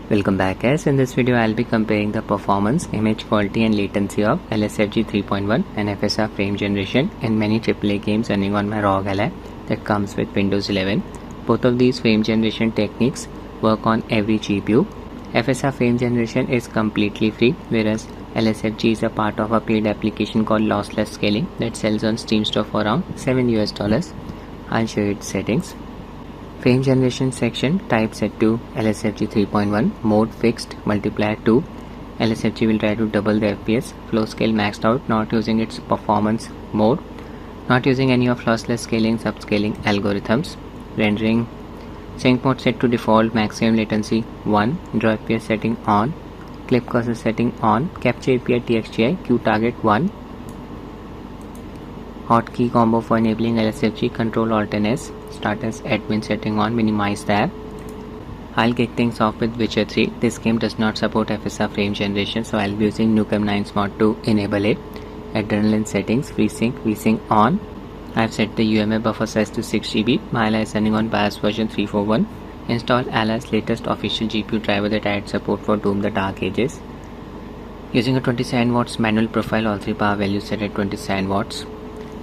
Welcome back guys. In this video I'll be comparing the performance, image quality and latency of LSFG 3.1 and FSR Frame Generation in many AAA games running on my Rog Ally that comes with Windows 11. Both of these frame generation techniques work on every GPU. FSR Frame Generation is completely free, whereas LSFG is a part of a paid application called Lossless Scaling that sells on Steam Store for around $7. I'll show you its settings. Frame generation section, type set to LSFG 3.1, mode fixed, multiplier 2. LSFG will try to double the FPS, flow scale maxed out, not using its performance mode, not using any of lossless scaling, subscaling algorithms. Rendering sync mode set to default, maximum latency 1, draw FPS setting on, clip cursor setting on, capture API TXGI, Q target 1. Hotkey combo for enabling LSFG, Control Alt and S. Start as admin setting on, minimize the app. I'll kick things off with Witcher 3. This game does not support FSR frame generation, so I'll be using Nukem 9's mod to enable it. Adrenaline settings, VSync on. I've set the UMA buffer size to 6 GB. My Ally is running on BIOS version 3.4.1. Install Ally's latest official GPU driver that adds support for Doom the Dark Ages. Using a 27 watts manual profile, all 3 power values set at 27 watts.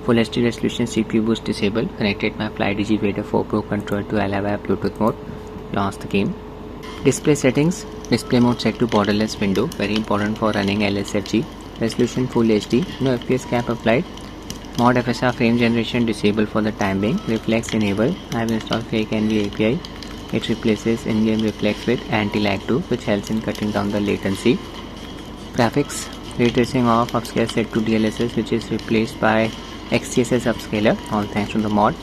Full HD resolution CPU boost disabled. Connected my FlyDigi Vader 4 Pro controller to Ally via Bluetooth mode. Launch the game. Display settings. Display mode set to borderless window. Very important for running LSFG. Resolution Full HD. No FPS cap applied. Mod FSR Frame Generation disabled for the time being. Reflex enabled. I have installed Fake NV API. It replaces in-game reflex with anti-lag 2, which helps in cutting down the latency. Graphics. Ray tracing off. Upscale set to DLSS, which is replaced by XTSS upscaler, all thanks to the mod.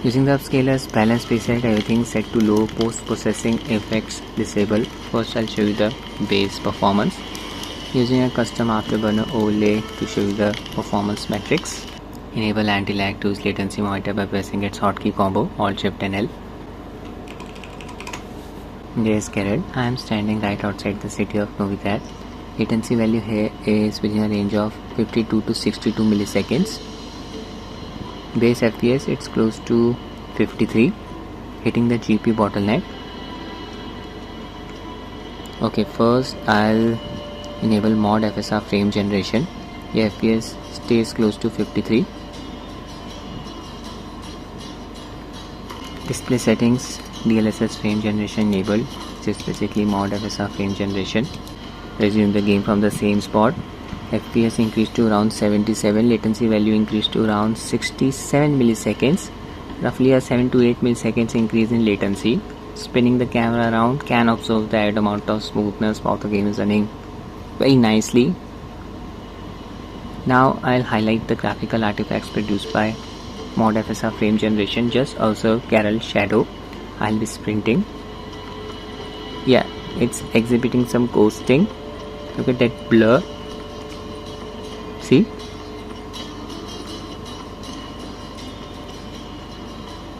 Using the upscaler's balance preset, everything set to low, post-processing effects disabled. First I'll show you the base performance. Using a custom afterburner overlay to show you the performance metrics. Enable anti-lag 2's latency monitor by pressing its hotkey combo, Alt Shift and L. There's Geralt. I am standing right outside the city of Novigrad. Latency value here is within a range of 52 to 62 milliseconds. Base FPS, it's close to 53, hitting the GPU bottleneck. Okay, first I'll enable Mod FSR Frame Generation. The FPS stays close to 53. Display settings, DLSS Frame Generation enabled, which is basically Mod FSR Frame Generation. Resume the game from the same spot. FPS increased to around 77, latency value increased to around 67 milliseconds, roughly a 7 to 8 milliseconds increase in latency. Spinning the camera around can observe the added amount of smoothness while the game is running very nicely. Now I'll highlight the graphical artifacts produced by Mod FSR Frame Generation. Just observe Geralt's shadow. I'll be sprinting. Yeah, it's exhibiting some ghosting. Look at that blur. See?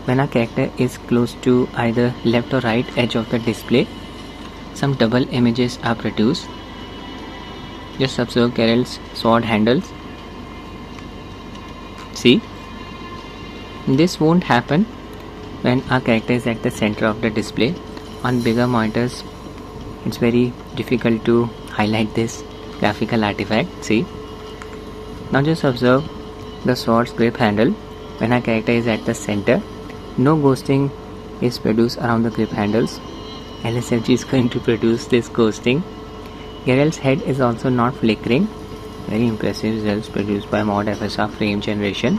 When a character is close to either left or right edge of the display, some double images are produced. Just observe Geralt's sword handles. See? This won't happen when our character is at the center of the display. On bigger monitors, it's very difficult to highlight this graphical artifact. See? Now just observe the sword's grip handle. When our character is at the center, no ghosting is produced around the grip handles. LSFG is going to produce this ghosting. Geralt's head is also not flickering. Very impressive results produced by Mod FSR Frame Generation.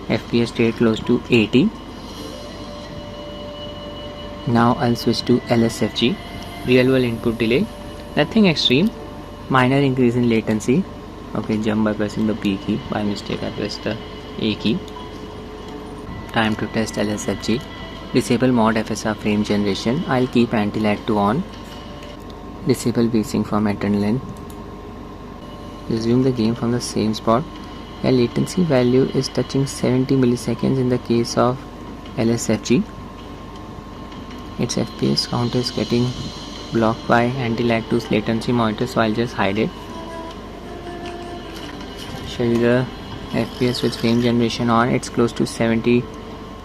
FPS stayed close to 80. Now I'll switch to LSFG. Real world input delay, nothing extreme, minor increase in latency. Okay, jump by pressing the B key. By mistake I pressed the A key. Time to test LSFG. Disable Mod FSR Frame Generation. I'll keep anti-lag 2 on. Disable VSync from Adrenaline. Resume the game from the same spot. The latency value is touching 70 milliseconds in the case of LSFG. Its FPS count is getting blocked by anti-lag 2's latency monitor, so I'll just hide it. Show you the FPS with frame generation on. It's close to 70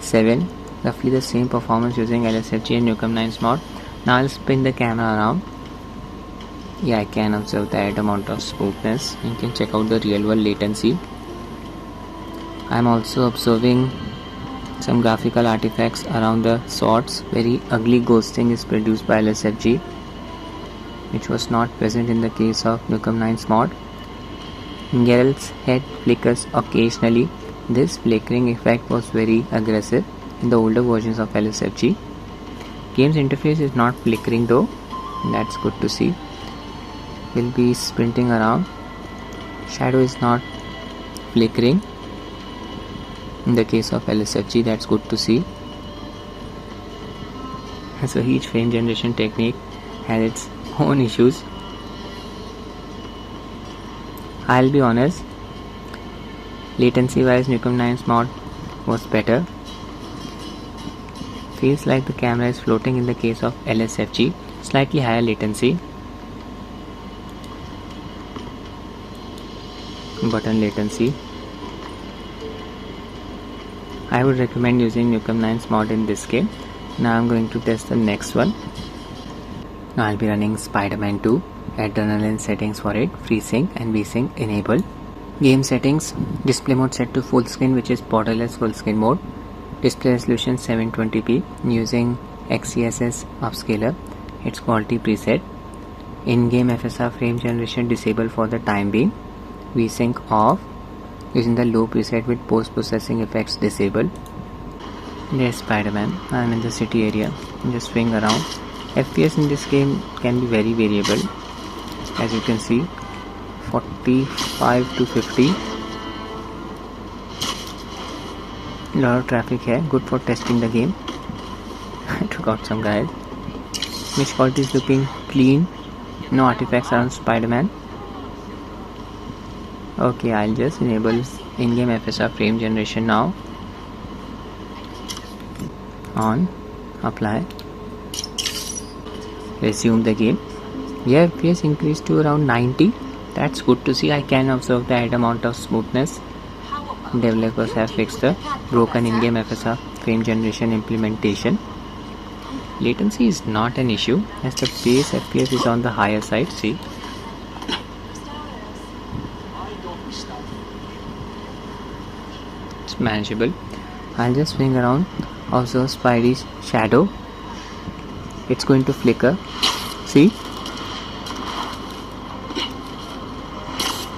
7, roughly the same performance using LSFG and Newcomb 9's mod. Now I'll spin the camera around. Yeah, I can observe the added amount of smoothness. You can check out the real world latency. I'm also observing some graphical artifacts around the swords. Very ugly ghosting is produced by LSFG, which was not present in the case of Newcomb 9's mod. Geralt's head flickers occasionally. This flickering effect was very aggressive in the older versions of LSFG. Game's interface is not flickering though, that's good to see. We'll be sprinting around. Shadow is not flickering in the case of LSFG, that's good to see. So each frame generation technique has its own issues. I'll be honest, latency wise Newcomb 9's mod was better. Feels like the camera is floating in the case of LSFG, slightly higher latency. Button latency. I would recommend using Newcomb 9's mod in this game. Now I'm going to test the next one. Now I'll be running Spiderman 2, adrenaline settings for it, FreeSync and VSync enabled. Game settings, display mode set to full screen, which is borderless full screen mode. Display resolution 720p using XeSS upscaler, its quality preset. In-game FSR frame generation disabled for the time being. VSync off using the low preset with post-processing effects disabled. There's Spiderman. I'm in the city area. Just swing around. FPS in this game can be very variable. As you can see, 45 to 50. Lot of traffic here. Good for testing the game. I took out some guys. Image quality is looking clean. No artifacts around Spiderman. Okay, I'll just enable in-game FSR frame generation now. On, apply, resume the game. Yeah, FPS increased to around 90. That's good to see. I can observe the added amount of smoothness. Developers have fixed the broken in-game FSR frame generation implementation. Latency is not an issue as the base FPS is on the higher side. See, it's manageable. I'll just swing around, observe Spidey's shadow. It's going to flicker. See,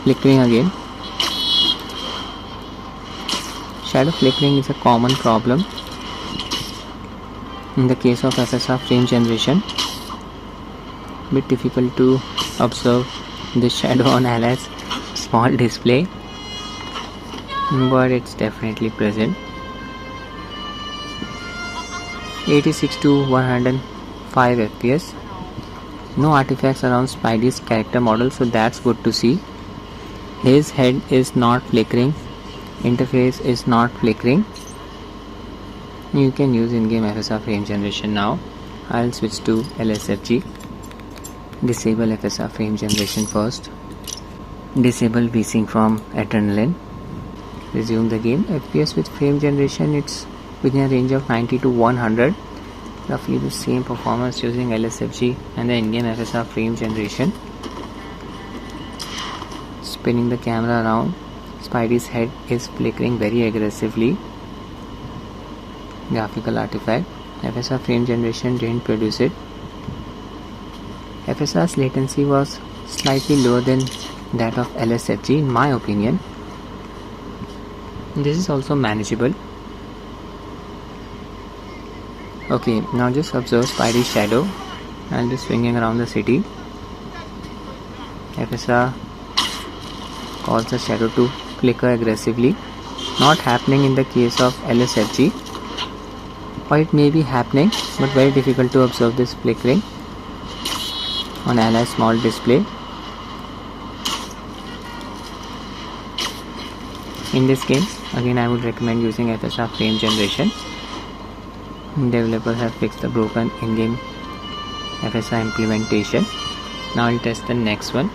flickering again. Shadow flickering is a common problem in the case of FSR frame generation. Bit difficult to observe the shadow on Ally's small display, but it's definitely present. 86 to 105 FPS. No artifacts around Spidey's character model, so that's good to see. His head is not flickering. Interface is not flickering. You can use in-game FSR frame generation now. I'll switch to LSFG. Disable FSR frame generation first. Disable VSync from adrenaline. Resume the game. FPS with frame generation, it's within a range of 90 to 100. Roughly the same performance using LSFG and the in-game FSR frame generation. Spinning the camera around. Spidey's head is flickering very aggressively. Graphical artifact. FSR frame generation didn't produce it. FSR's latency was slightly lower than that of LSFG in my opinion. This is also manageable. Okay, now just observe Spidey's shadow. I'll be swinging around the city. FSR cause the shadow to flicker aggressively. Not happening in the case of LSFG, or it may be happening, but very difficult to observe this flickering on Ally's small display. In this game, again I would recommend using FSR frame generation. Developers have fixed the broken in-game FSR implementation. Now I'll test the next one.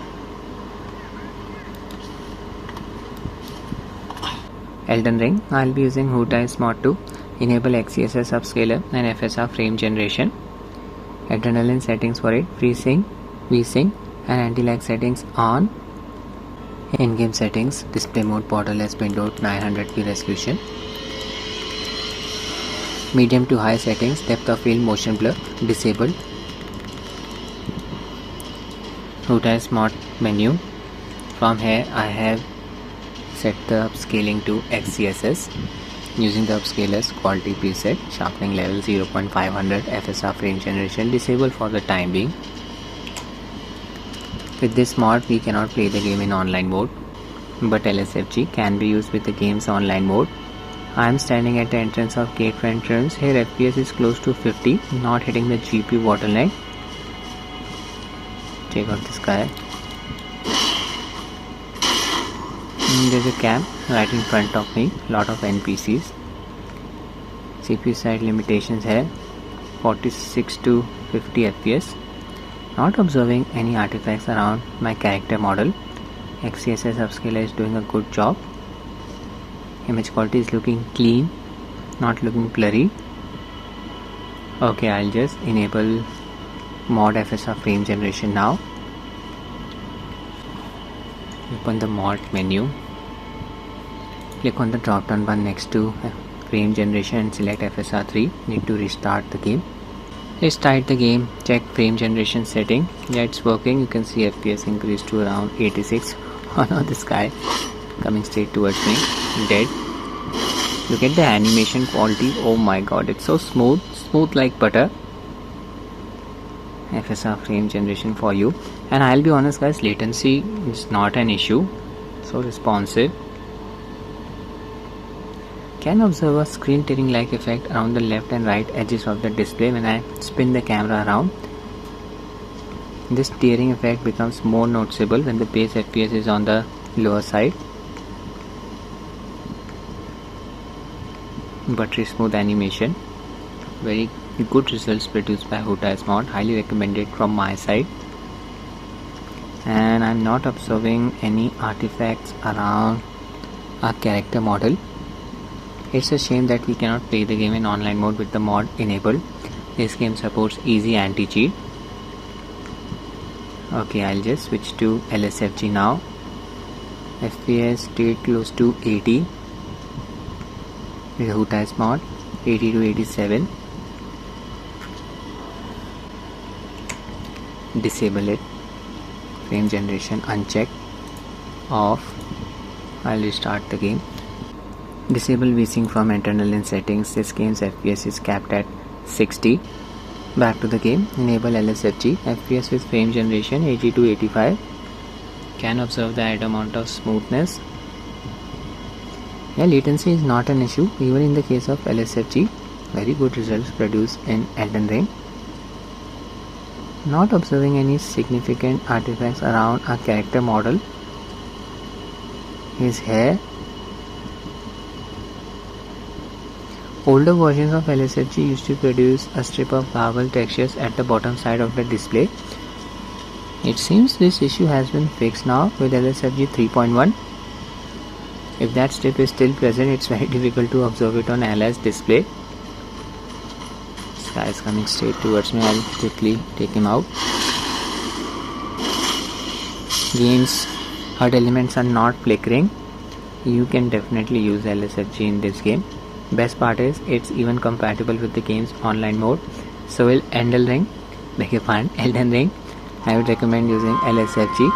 Elden Ring. I'll be using Huutaiii Mod 2, Enable XeSS Upscaler and FSR Frame Generation. Adrenaline settings for it, FreeSync, VSync and anti-lag settings on. In-game settings, display mode borderless window 900p resolution. Medium to high settings, depth of field motion blur disabled. Huutaiii Mod menu. From here I have set the upscaling to XeSS using the upscaler's quality preset. Sharpening level 0.500, FSR frame generation disabled for the time being. With this mod we cannot play the game in online mode, but LSFG can be used with the game's online mode. I am standing at the entrance of gate for entrance. Here FPS is close to 50, not hitting the GPU bottleneck. Check out this guy. There's a camp right in front of me, lot of NPCs. CPU side limitations here, 46 to 50 FPS. Not observing any artifacts around my character model. XeSS Upscaler is doing a good job. Image quality is looking clean, not looking blurry. Okay, I'll just enable Mod FSR Frame Generation now. Open the mod menu. Click on the drop down bar next to Frame Generation and select FSR 3. Need to restart the game. Restart the game, check frame generation setting. Yeah, it's working. You can see FPS increased to around 86. Oh no, this guy coming straight towards me, dead. Look at the animation quality. Oh my god, it's so smooth like butter. FSR frame generation for you. And I'll be honest guys, latency is not an issue. So responsive. Can observe a screen tearing like effect around the left and right edges of the display when I spin the camera around. This tearing effect becomes more noticeable when the base FPS is on the lower side. Buttery smooth animation. Very good results produced by Huutaiii Mod. Highly recommended from my side. And I'm not observing any artifacts around our character model. It's a shame that we cannot play the game in online mode with the mod enabled. This game supports easy anti-cheat. Okay, I'll just switch to LSFG now. FPS stayed close to 80 with Huutaiii Mod, 80 to 87. Disable it. Frame generation unchecked. Off. I'll restart the game. Disable VSync from internal in settings. This game's FPS is capped at 60. Back to the game. Enable LSFG. FPS with frame generation 80 to 85. Can observe the added amount of smoothness. Yeah, latency is not an issue even in the case of LSFG. Very good results produced in Elden Ring. Not observing any significant artifacts around our character model. His hair. Older versions of LSFG used to produce a strip of garble textures at the bottom side of the display. It seems this issue has been fixed now with LSFG 3.1. If that strip is still present, it's very difficult to observe it on Ally's display. This guy is coming straight towards me. I'll quickly take him out. Game's HUD elements are not flickering. You can definitely use LSFG in this game. Best part is it's even compatible with the game's online mode. So will Elden Ring. I would recommend using LSFG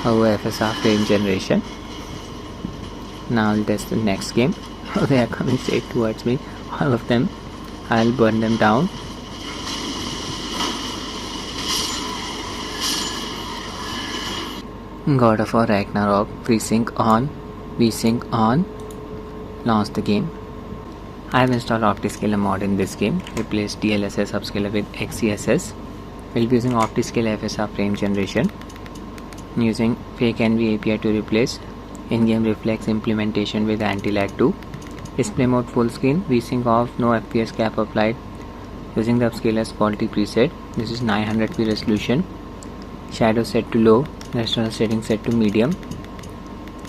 over FSR frame generation. Now I'll test the next game. Oh, they are coming straight towards me. All of them. I'll burn them down. God of War Ragnarök. FreeSync on. VSync on. Launch the game. I have installed Optiscaler mod in this game. Replace DLSS upscaler with XeSS. We'll be using Optiscaler FSR frame generation. Using fake NV API to replace in-game reflex implementation with anti-lag 2. Display mode full screen. VSync off. No FPS cap applied. Using the upscaler's quality preset. This is 900p resolution. Shadow set to low. Restaurant setting set to medium.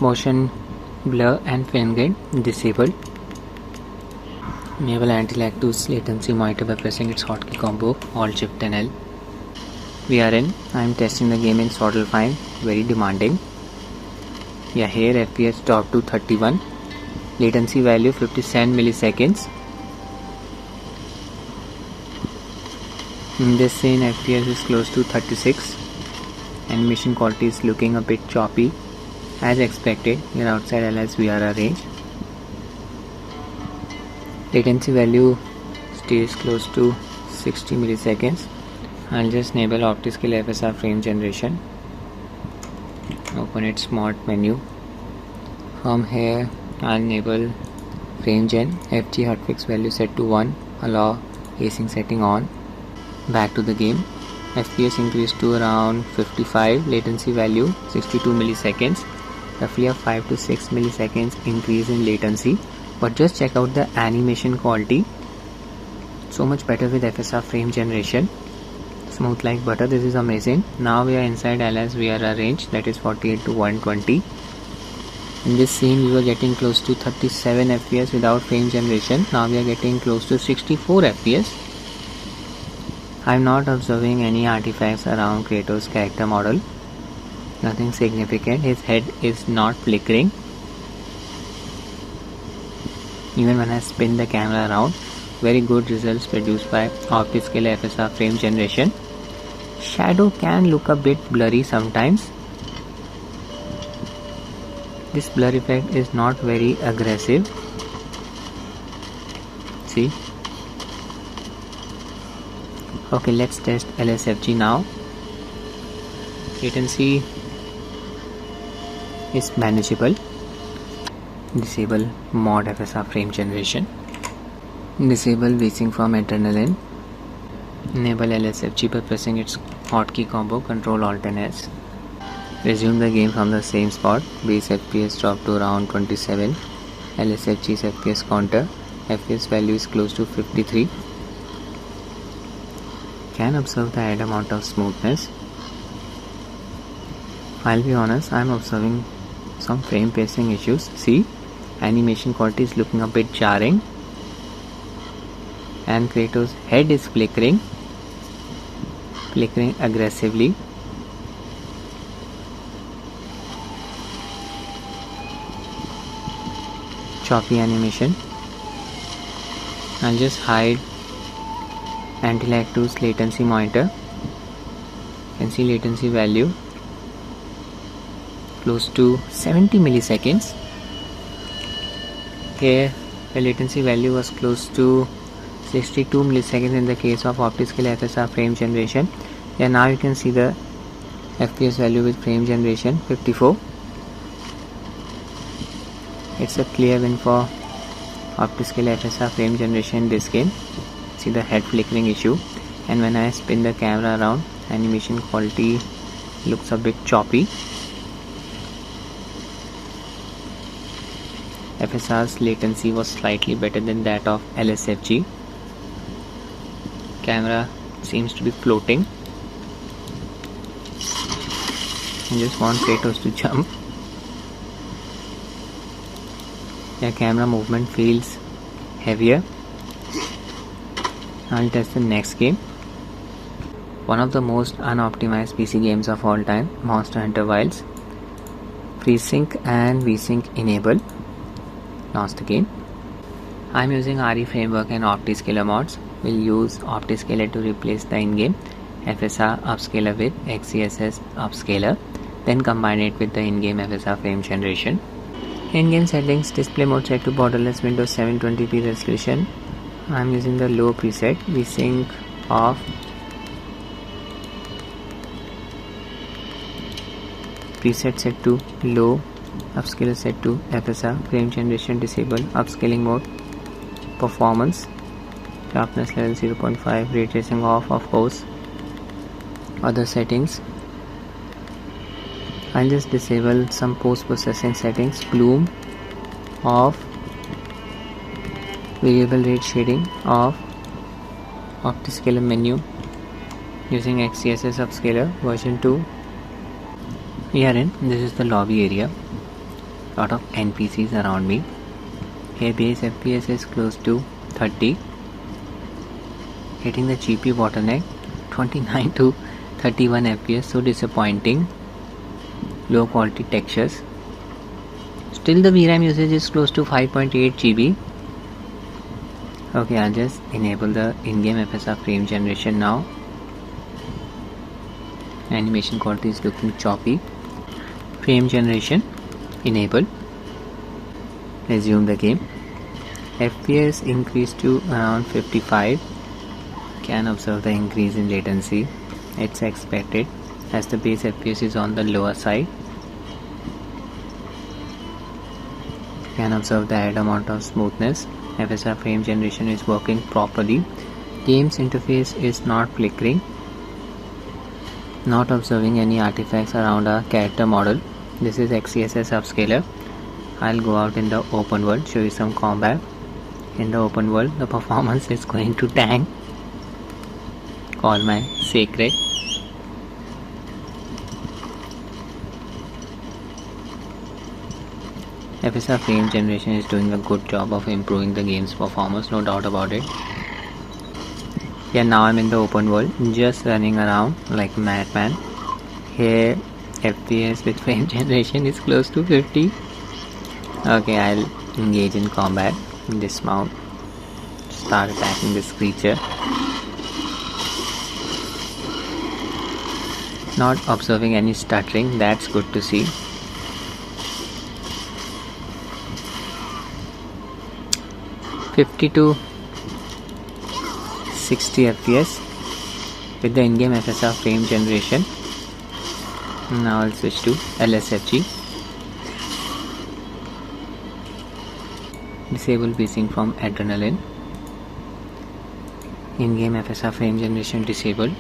Motion blur and film grain disabled. Enable anti-lag to latency monitor by pressing its hotkey combo Alt Shift and L. We are in. I am testing the game in throttle fine, very demanding. Yeah, here FPS dropped to 31. Latency value 57 milliseconds. In this scene, FPS is close to 36. Animation quality is looking a bit choppy. As expected, we are outside LSVRR range. Latency value stays close to 60 milliseconds. I'll just enable Optiscaler FSR Frame Generation. Open its mod menu. From here, I'll enable Frame Gen. FG hotfix value set to 1. Allow async setting on. Back to the game. FPS increased to around 55. Latency value 62 milliseconds. Roughly a 5 to 6 milliseconds increase in latency. But just check out the animation quality. So much better with FSR Frame Generation. Smooth like butter. This is amazing. Now we are inside LSVRR range, that is 48 to 120. In this scene we were getting close to 37 FPS without frame generation. Now we are getting close to 64 FPS. I am not observing any artifacts around Kratos' character model. Nothing significant. His head is not flickering. Even when I spin the camera around, very good results produced by Optiscaler FSR Frame Generation. Shadow can look a bit blurry sometimes. This blur effect is not very aggressive. See? Okay, let's test LSFG now. Latency is manageable. Disable Mod FSR Frame Generation. Disable VSync from Adrenaline. Enable LSFG by pressing its hotkey combo Ctrl Alt and S. Resume the game from the same spot. Base FPS dropped to around 27. LSFG's FPS counter. FPS value is close to 53. Can observe the added amount of smoothness. I'll be honest, I'm observing some frame pacing issues. See, animation quality is looking a bit jarring. And Kratos' head is flickering aggressively. Choppy animation. I'll just hide anti-lag to latency monitor. You can see latency value close to 70 milliseconds. Here the latency value was close to 62 milliseconds in the case of Optiscaler FSR Frame Generation. Yeah, now you can see the FPS value with Frame Generation 54. It's a clear win for Optiscaler FSR Frame Generation in this game. See the head flickering issue, and when I spin the camera around, animation quality looks a bit choppy. FSR's latency was slightly better than that of LSFG. Camera seems to be floating. I just want Kratos to jump. Yeah, camera movement feels heavier. I'll test the next game. One of the most unoptimized PC games of all time, Monster Hunter Wilds. FreeSync and VSync enable. Lost again. I'm using RE framework and Optiscaler mods. We'll use Optiscaler to replace the in-game FSR upscaler with XeSS upscaler, then combine it with the in-game FSR frame generation. In-game settings, display mode set to borderless Windows 720p resolution. I'm using the low preset. VSync off. Preset set to low. Upscaler set to FSR. Frame generation disable. Upscaling mode. Performance. Sharpness level 0.5. Ray tracing off, of course. Other settings. I'll just disable some post-processing settings. Bloom off. Variable rate shading off. Optiscaler menu using XeSS upscaler version 2. We are in. This is the lobby area. Lot of NPCs around me. Here base FPS is close to 30. Hitting the GPU bottleneck, 29 to 31 FPS, so disappointing. Low quality textures. Still the VRAM usage is close to 5.8 GB. Okay, I'll just enable the in-game FSR frame generation now. Animation quality is looking choppy. Frame generation enabled. Resume the game. FPS increased to around 55. Can observe the increase in latency. It's expected as the base FPS is on the lower side. Can observe the added amount of smoothness. FSR frame generation is working properly. Game's interface is not flickering. Not observing any artifacts around our character model. This is XeSS upscaler. I'll go out in the open world, show you some combat. In the open world, the performance is going to tank. Call my sacred. FSR frame generation is doing a good job of improving the game's performance, no doubt about it. Yeah, now I'm in the open world, just running around like a madman. Here, FPS with frame generation is close to 50. Okay, I'll engage in combat. Dismount. Start attacking this creature. Not observing any stuttering, that's good to see. (50 to 60 FPS with the in-game FSR frame generation. Now I'll switch to LSFG. Disable pacing from adrenaline. In-game FSR frame generation disabled.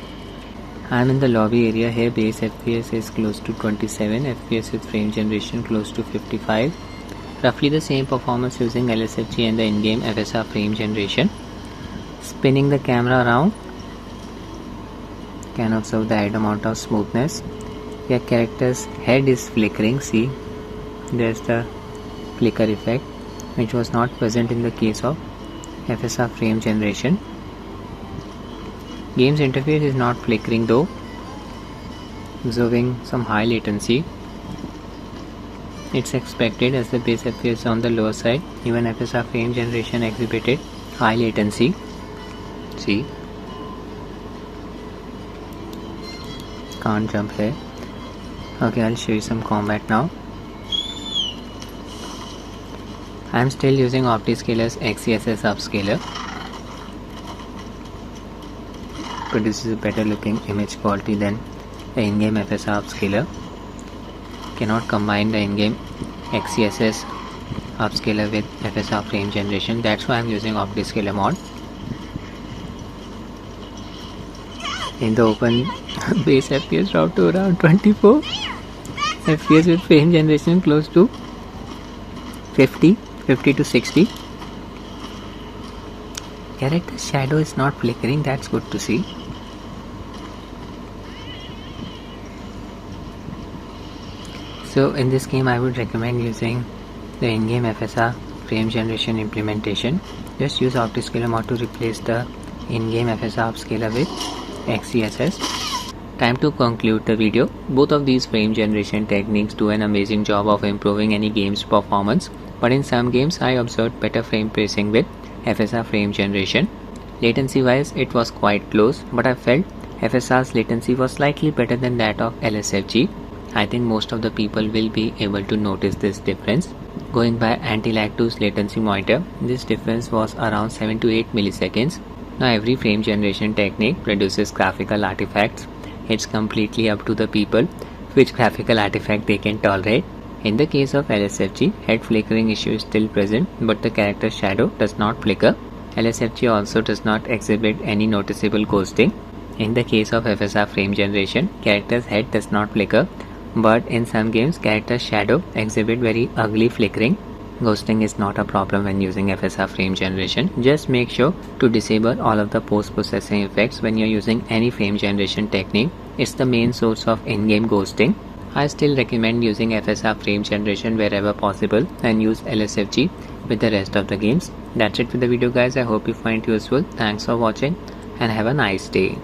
I'm in the lobby area. Here base FPS is close to 27, FPS with frame generation close to 55. Roughly the same performance using LSFG and the in-game FSR frame generation. Spinning the camera around. Can observe the added amount of smoothness. Your character's head is flickering. See, there's the flicker effect, which was not present in the case of FSR frame generation. Game's interface is not flickering though. Observing some high latency. It's expected as the base FPS is on the lower side. Even FSR frame generation exhibited high latency. See, can't jump here. Okay, I'll show you some combat now. I'm still using Optiscaler's XeSS upscaler. Produces a better looking image quality than the in-game FSR upscaler. Cannot combine the in-game XeSS upscaler with FSR frame generation. That's why I'm using Optiscaler mod. In the open, base FPS dropped to around 24. FPS with frame generation close to 50 to 60. Character shadow is not flickering, that's good to see. So in this game I would recommend using the in-game FSR frame generation implementation. Just use Optiscaler mod to replace the in-game FSR upscaler with XeSS. Time to conclude the video. Both of these frame generation techniques do an amazing job of improving any game's performance, but in some games I observed better frame pacing with FSR frame generation. Latency wise it was quite close, but I felt FSR's latency was slightly better than that of LSFG. I think most of the people will be able to notice this difference. Going by Anti-Lag 2's latency monitor, this difference was around 7 to 8 milliseconds. Now every frame generation technique produces graphical artifacts. It's completely up to the people which graphical artifact they can tolerate. In the case of LSFG, head flickering issue is still present, but the character shadow does not flicker. LSFG also does not exhibit any noticeable ghosting. In the case of FSR frame generation, character's head does not flicker, but in some games, character's shadow exhibit very ugly flickering. Ghosting is not a problem when using FSR frame generation. Just make sure to disable all of the post-processing effects when you're using any frame generation technique. It's the main source of in-game ghosting. I still recommend using FSR frame generation wherever possible and use LSFG with the rest of the games. That's it for the video guys. I hope you find it useful. Thanks for watching and have a nice day.